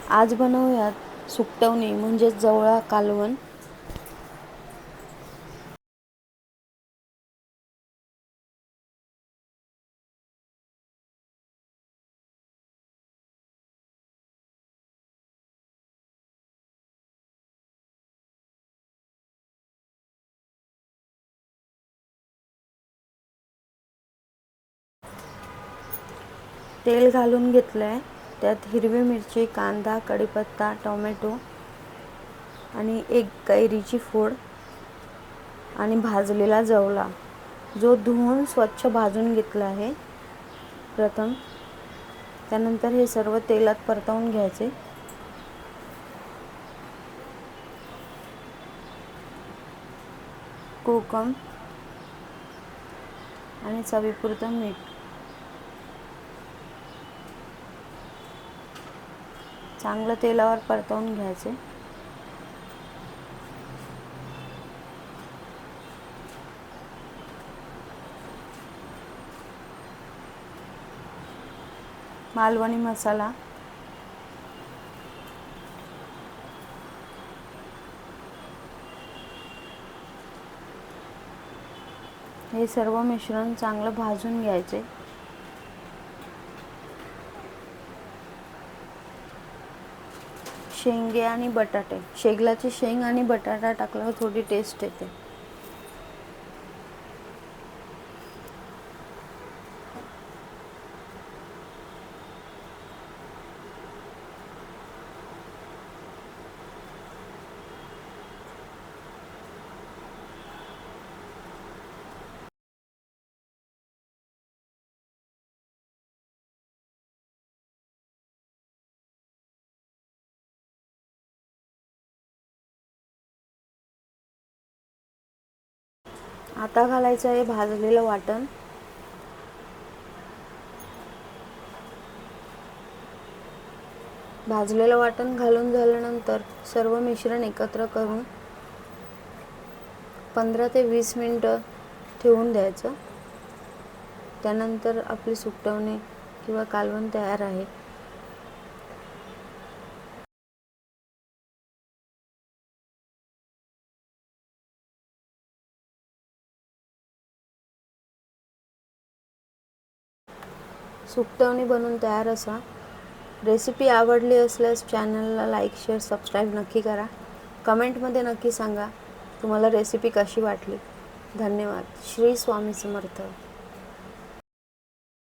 आज बनवूयात सुकटवणी म्हणजेच जवळा कालवण। तेल घालून घेतलंय, त्यात हिरवी मिरची, कांदा, कढीपत्ता, टोमॅटो आणि एक कैरीची फोड आणि भाजलेला जवळा जो धुवून स्वच्छ भाजून घेतला आहे प्रथम। त्यानंतर हे सर्व तेलात परतवून घ्यायचे। कोकम आणि चवीपुरतं मीठ। चांगलं तेलावर परतवून घ्यायचे। मालवणी मसाला, हे सर्व मिश्रण चांगलं भाजून घ्यायचे। शेंगे आणि बटाटे, शेगलाची शेंग आणि बटाटा टाकल्यावर थोडी टेस्ट येते। आता घालायचं आहे भाजलेलं वाटण। भाजलेलं वाटण घालून झाल्यानंतर सर्व मिश्रण एकत्र करून 15 ते 20 मिनिटं ठेवून द्यायचं। त्यानंतर आपली सुकटवणी किंवा कालवण तयार आहे। सुकटवणी बनवून तयार असा। रेसिपी आवडली असल्यास चॅनलला लाईक, शेअर, सबस्क्राईब नक्की करा। कमेंटमध्ये नक्की सांगा तुम्हाला रेसिपी कशी वाटली। धन्यवाद। श्री स्वामी समर्थ।